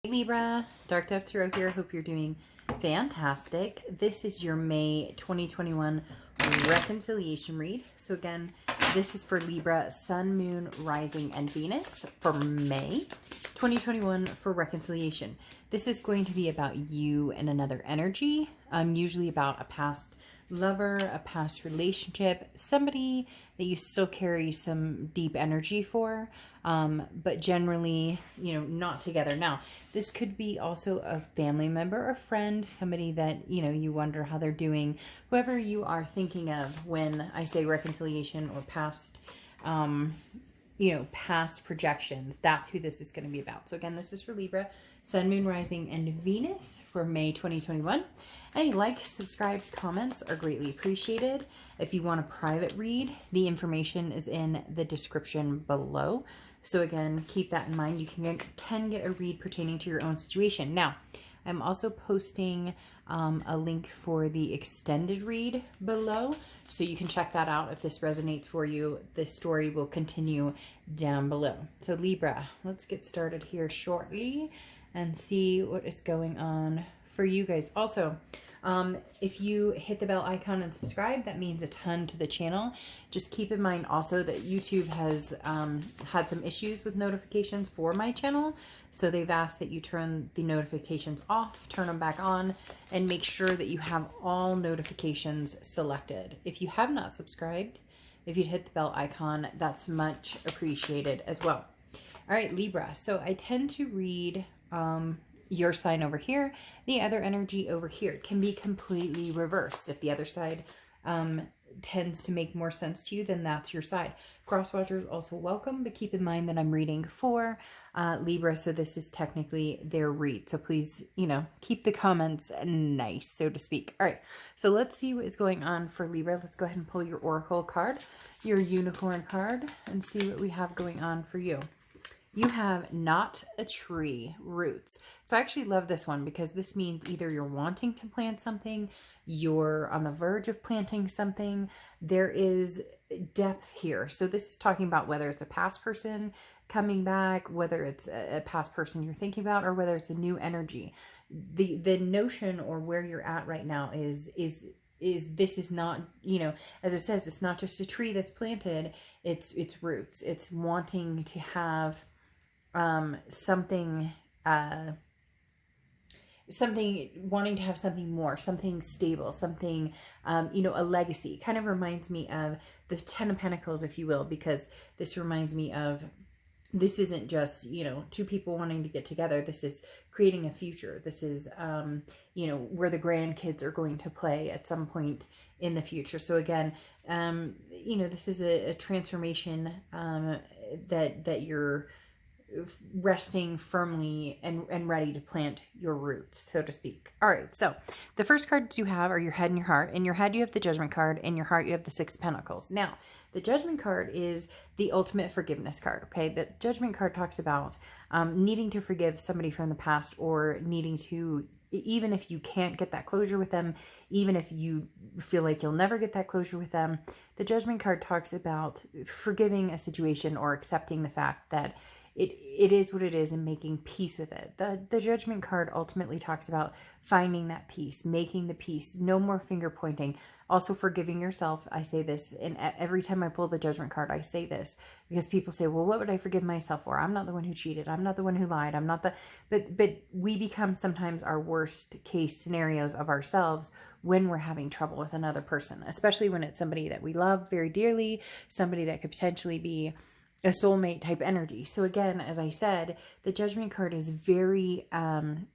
Libra, Dark Dove Tarot here. Hope you're doing fantastic. This is your May 2021 reconciliation read. So again, this is for Libra, Sun, Moon, Rising, and Venus for May 2021 for reconciliation. This is going to be about you and another energy, usually about a past lover, a past relationship, somebody that you still carry some deep energy for, but generally, not together. Now, this could be also a family member, a friend, somebody that, you wonder how they're doing, whoever you are thinking of when I say reconciliation or past, past projections. That's who this is going to be about. So again, this is for Libra, Sun, Moon, Rising, and Venus for May 2021. Any likes, subscribes, comments are greatly appreciated. If you want a private read, the information is in the description below. So again, keep that in mind. You can get a read pertaining to your own situation. Now, I'm also posting a link for the extended read below, so you can check that out if this resonates for you. This story will continue down below. So Libra, let's get started here shortly and see what is going on for you guys. Also, if you hit the bell icon and subscribe, that means a ton to the channel. Just keep in mind also that YouTube has had some issues with notifications for my channel. So they've asked that you turn the notifications off, turn them back on, and make sure that you have all notifications selected. If you have not subscribed, if you'd hit the bell icon, that's much appreciated as well. All right, Libra. So I tend to read your sign over here, the other energy over here. It can be completely reversed. If the other side tends to make more sense to you, then that's your side. Cross watchers also welcome, but keep in mind that I'm reading for Libra, so this is technically their read. So please, keep the comments nice, so to speak. All right, so let's see what is going on for Libra. Let's go ahead and pull your Oracle card, your Unicorn card, and see what we have going on for you. You have not a tree, roots. So I actually love this one because this means either you're wanting to plant something, you're on the verge of planting something. There is depth here. So this is talking about whether it's a past person coming back, whether it's a past person you're thinking about, or whether it's a new energy. The notion or where you're at right now is this is not, as it says, it's not just a tree that's planted, it's roots. It's wanting to have something wanting to have something more, something stable, something, a legacy. Kind of reminds me of the Ten of Pentacles, if you will, because this reminds me of, this isn't just, two people wanting to get together. This is creating a future. This is, where the grandkids are going to play at some point in the future. So again, this is a transformation that you're resting firmly and ready to plant your roots, so to speak. All right, so the first cards you have are your head and your heart. In your head, you have the Judgment card. In your heart, you have the Six of Pentacles. Now, the Judgment card is the ultimate forgiveness card, okay? The Judgment card talks about needing to forgive somebody from the past, or needing to, even if you can't get that closure with them, even if you feel like you'll never get that closure with them, the Judgment card talks about forgiving a situation or accepting the fact that it is what it is and making peace with it. The Judgment card ultimately talks about finding that peace, making the peace, no more finger pointing. Also forgiving yourself. I say this, and every time I pull the Judgment card, I say this because people say, well, what would I forgive myself for? I'm not the one who cheated. I'm not the one who lied. I'm not the, but we become sometimes our worst case scenarios of ourselves when we're having trouble with another person, especially when it's somebody that we love very dearly, somebody that could potentially be a soulmate type energy. So again, as I said, the Judgment card is very,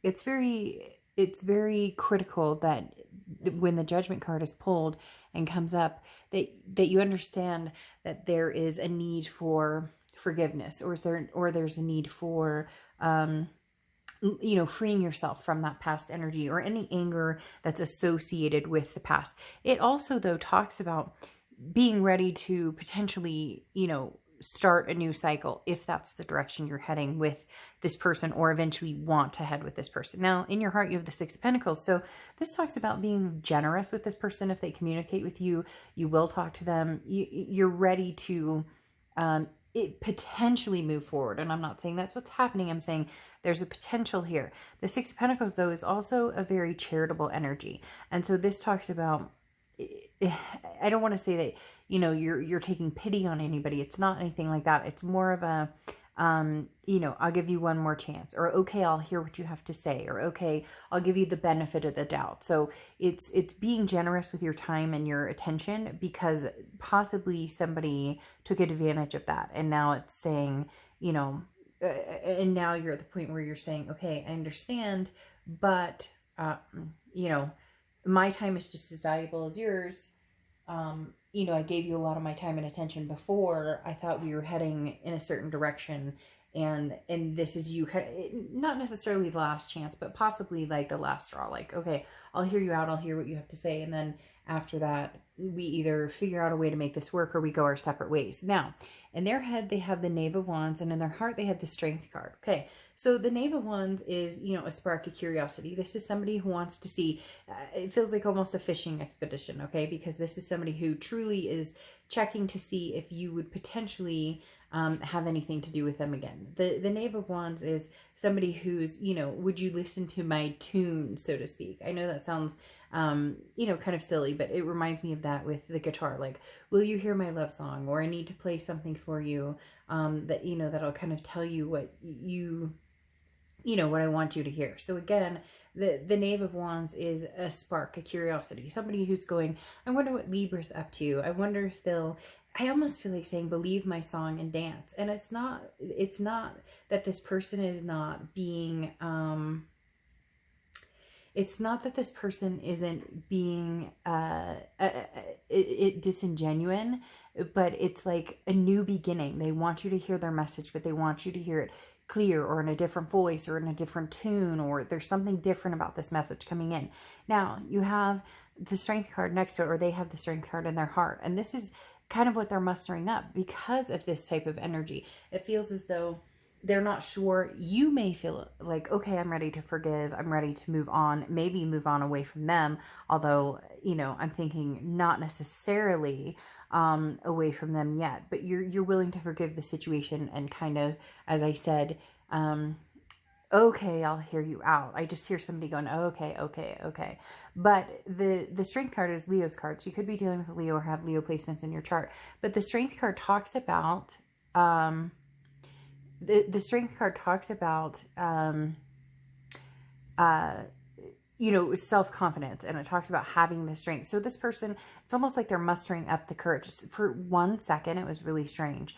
it's very critical that when the Judgment card is pulled and comes up, that you understand that there is a need for forgiveness, or there's a need for, freeing yourself from that past energy or any anger that's associated with the past. It also, though, talks about being ready to potentially, start a new cycle if that's the direction you're heading with this person, or eventually want to head with this person. Now, in your heart, you have the Six of Pentacles. So this talks about being generous with this person. If they communicate with you, you will talk to them. You're ready to it potentially move forward. And I'm not saying that's what's happening. I'm saying there's a potential here. The Six of Pentacles, though, is also a very charitable energy. And so this talks about, I don't want to say that, you know, you're taking pity on anybody. It's not anything like that. It's more of a, you know, I'll give you one more chance, or okay, I'll hear what you have to say, or okay, I'll give you the benefit of the doubt. So it's being generous with your time and your attention, because possibly somebody took advantage of that. And now it's saying, you know, and now you're at the point where you're saying, okay, I understand, but, you know, my time is just as valuable as yours. You know, I gave you a lot of my time and attention before. I thought we were heading in a certain direction, and this is you, not necessarily the last chance, but possibly like the last straw. Like, okay, I'll hear you out. I'll hear what you have to say. And then after that, we either figure out a way to make this work, or we go our separate ways. Now, in their head, they have the Knave of Wands, and in their heart, they have the Strength card. Okay, so the Knave of Wands is, you know, a spark of curiosity. This is somebody who wants to see, it feels like almost a fishing expedition, okay? Because this is somebody who truly is checking to see if you would potentially have anything to do with them again. The Knave of Wands is somebody who's, you know, would you listen to my tune, so to speak? I know that sounds, you know, kind of silly, but it reminds me of that with the guitar. Like, will you hear my love song? Or I need to play something for you, that, you know, that'll kind of tell you what you know, what I want you to hear. So again, the Knave of Wands is a spark, a curiosity, somebody who's going, I wonder what Libra's up to. I wonder if they'll, I almost feel like saying, believe my song and dance. And it's not that this person is not being, it's not that this person isn't being disingenuine, but it's like a new beginning. They want you to hear their message, but they want you to hear it clear, or in a different voice, or in a different tune, or there's something different about this message coming in. Now, you have the Strength card next to it, or they have the Strength card in their heart. And this is kind of what they're mustering up because of this type of energy. It feels as though they're not sure. You may feel like, okay, I'm ready to forgive. I'm ready to move on, maybe move on away from them. Although, you know, I'm thinking not necessarily away from them yet, but you're willing to forgive the situation and kind of, as I said, okay, I'll hear you out. I just hear somebody going, oh, okay. But the Strength card is Leo's card. So you could be dealing with a Leo or have Leo placements in your chart. But the Strength card talks about, the Strength card talks about, you know, self-confidence, and it talks about having the strength. So this person, it's almost like they're mustering up the courage. Just for 1 second, it was really strange.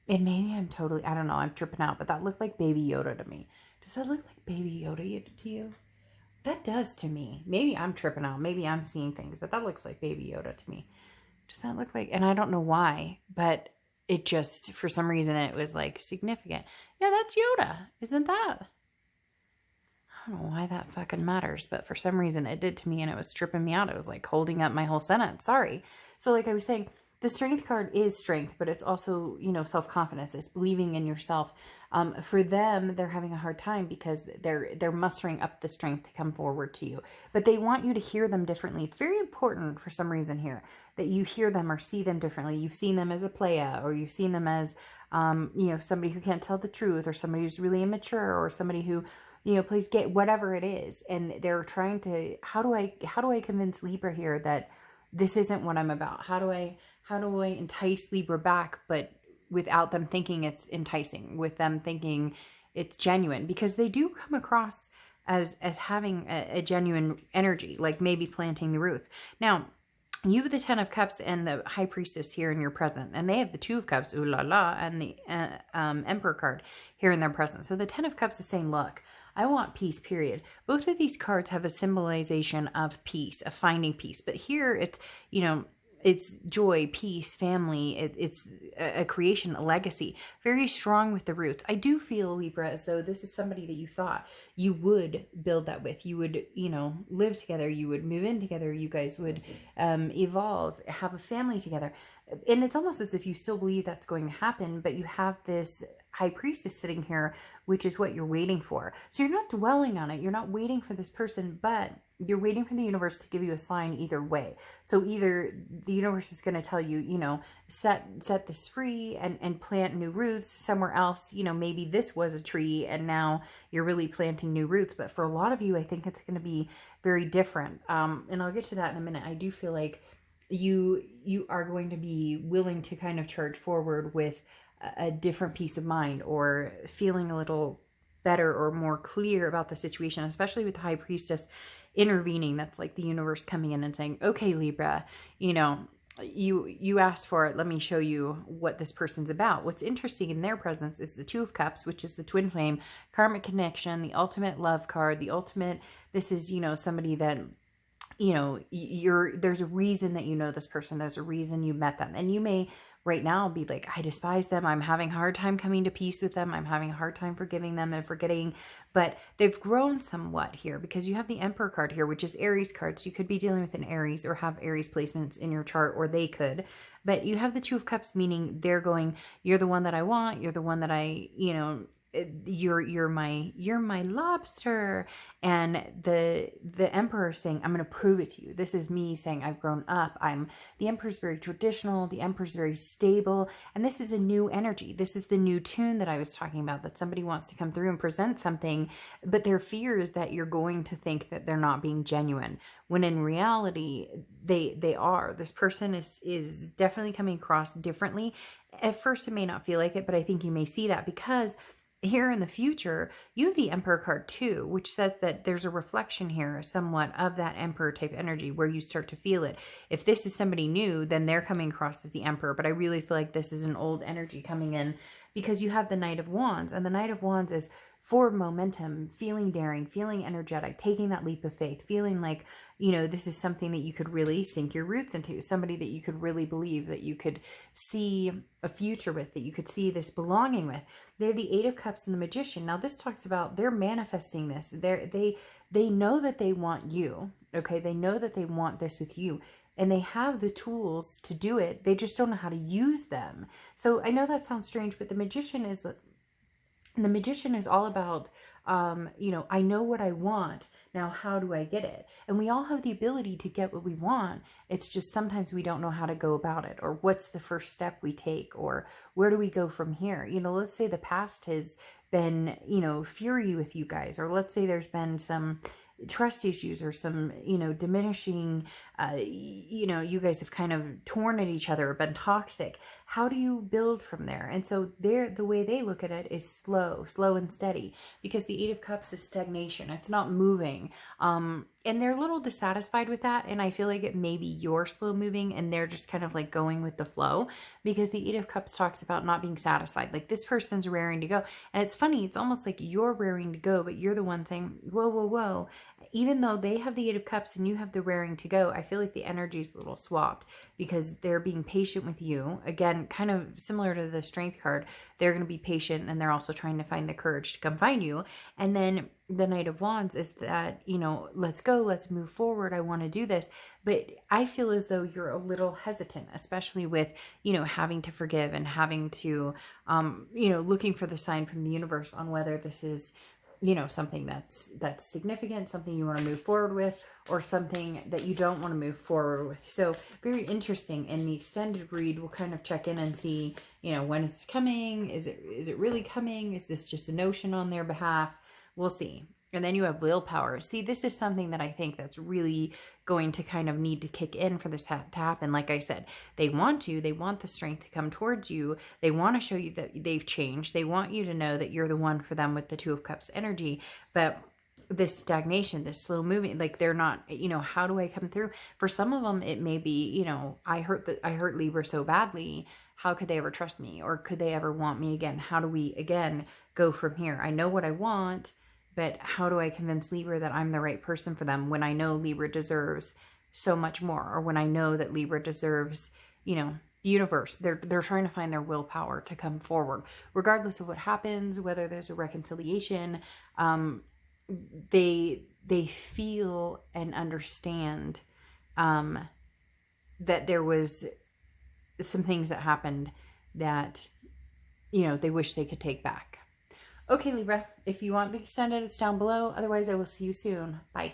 And maybe I'm totally, I don't know, I'm tripping out, but that looked like Baby Yoda to me. Does that look like Baby Yoda to you? That does to me. Maybe I'm tripping out. Maybe I'm seeing things, but that looks like Baby Yoda to me. Does that look like, and I don't know why, but it just, for some reason, it was like significant. Yeah, that's Yoda. Isn't that? I don't know why that fucking matters, but for some reason it did to me, and it was tripping me out. It was like holding up my whole sentence. Sorry. So like I was saying, the Strength card is strength, but it's also, you know, self-confidence. It's believing in yourself. For them, they're having a hard time because they're mustering up the strength to come forward to you. But they want you to hear them differently. It's very important for some reason here that you hear them or see them differently. You've seen them as a playa, or you've seen them as, you know, somebody who can't tell the truth, or somebody who's really immature, or somebody who, you know, plays gay, whatever it is. And they're trying to, how do I convince Libra here that this isn't what I'm about? How do I entice Libra back, but without them thinking it's enticing, with them thinking it's genuine? Because they do come across as having a genuine energy, like maybe planting the roots. Now, you have the 10 of Cups and the High Priestess here in your present, and they have the 2 of Cups, ooh la la, and the Emperor card here in their present. So the 10 of Cups is saying, look, I want peace, period. Both of these cards have a symbolization of peace, of finding peace. But here it's, you know, it's joy, peace, family. It's a creation, a legacy. Very strong with the roots. I do feel, Libra, as though this is somebody that you thought you would build that with. You would, you know, live together. You would move in together. You guys would evolve, have a family together. And it's almost as if you still believe that's going to happen, but you have this High Priestess sitting here, which is what you're waiting for. So you're not dwelling on it. You're not waiting for this person, but you're waiting for the universe to give you a sign either way. So either the universe is going to tell you, you know, set this free and plant new roots somewhere else. You know, maybe this was a tree and now you're really planting new roots. But for a lot of you, I think it's going to be very different. And I'll get to that in a minute. I do feel like you are going to be willing to kind of charge forward with a different peace of mind, or feeling a little better or more clear about the situation, especially with the High Priestess intervening. That's like the universe coming in and saying, okay, Libra, you know, you asked for it. Let me show you what this person's about. What's interesting in their presence is the Two of Cups, which is the twin flame, karmic connection, the ultimate love card, the ultimate, this is, you know, somebody that, you know, there's a reason that you know this person. There's a reason you met them. And you may right now be like, I despise them. I'm having a hard time coming to peace with them. I'm having a hard time forgiving them and forgetting. But they've grown somewhat here because you have the Emperor card here, which is Aries card. So you could be dealing with an Aries or have Aries placements in your chart, or they could. But you have the Two of Cups, meaning they're going, you're the one that I want. You're the one that I, you know, you're my lobster. And the Emperor saying, I'm going to prove it to you. This is me saying, I've grown up. The Emperor's very traditional. The Emperor's very stable. And this is a new energy. This is the new tune that I was talking about, that somebody wants to come through and present something, but their fear is that you're going to think that they're not being genuine, when in reality, they are. This person is definitely coming across differently. At first, it may not feel like it, but I think you may see that because here in the future, you have the Emperor card too, which says that there's a reflection here somewhat of that Emperor type energy where you start to feel it. If this is somebody new, then they're coming across as the Emperor. But I really feel like this is an old energy coming in because you have the Knight of Wands, and the Knight of Wands is forward momentum, feeling daring, feeling energetic, taking that leap of faith, feeling like, you know, this is something that you could really sink your roots into, somebody that you could really believe, that you could see a future with, that you could see this belonging with. They have the Eight of Cups and the Magician. Now this talks about they're manifesting this. They know that they want you, okay? They know that they want this with you. And they have the tools to do it. They just don't know how to use them. So I know that sounds strange, but the Magician is all about, you know, I know what I want. Now, how do I get it? And we all have the ability to get what we want. It's just sometimes we don't know how to go about it, or what's the first step we take, or where do we go from here? You know, let's say the past has been, you know, fury with you guys, or let's say there's been some trust issues or some, you know, diminishing, you know, you guys have kind of torn at each other or been toxic. How do you build from there? And so the way they look at it is slow and steady, because the Eight of Cups is stagnation. It's not moving. And they're a little dissatisfied with that. And I feel like it maybe you're slow moving and they're just kind of like going with the flow, because the Eight of Cups talks about not being satisfied. Like this person's raring to go. And it's funny. It's almost like you're raring to go, but you're the one saying, whoa, whoa, whoa. Even though they have the Eight of Cups and you have the raring to go, I feel like the energy is a little swapped, because they're being patient with you. Again, kind of similar to the Strength card. They're going to be patient, and they're also trying to find the courage to come find you. And then the Knight of Wands is that, you know, let's go, let's move forward. I want to do this. But I feel as though you're a little hesitant, especially with, you know, having to forgive and having to, you know, looking for the sign from the universe on whether this is, you know, something that's significant, something you want to move forward with, or something that you don't want to move forward with. So very interesting. In the extended read, we'll kind of check in and see, you know, when is this coming? Is it really coming? Is this just a notion on their behalf? We'll see. And then you have willpower. See, this is something that I think that's really going to kind of need to kick in for this to happen. Like I said, they want the strength to come towards you. They want to show you that they've changed. They want you to know that you're the one for them with the Two of Cups energy. But this stagnation, this slow moving, like they're not, you know, how do I come through? For some of them, it may be, you know, I hurt Libra so badly. How could they ever trust me? Or could they ever want me again? How do we, again, go from here? I know what I want, but how do I convince Libra that I'm the right person for them when I know Libra deserves so much more? Or when I know that Libra deserves, you know, the universe. They're trying to find their willpower to come forward. Regardless of what happens, whether there's a reconciliation, they feel and understand that there was some things that happened that, you know, they wish they could take back. Okay, Libra, if you want the extended, it's down below. Otherwise, I will see you soon. Bye.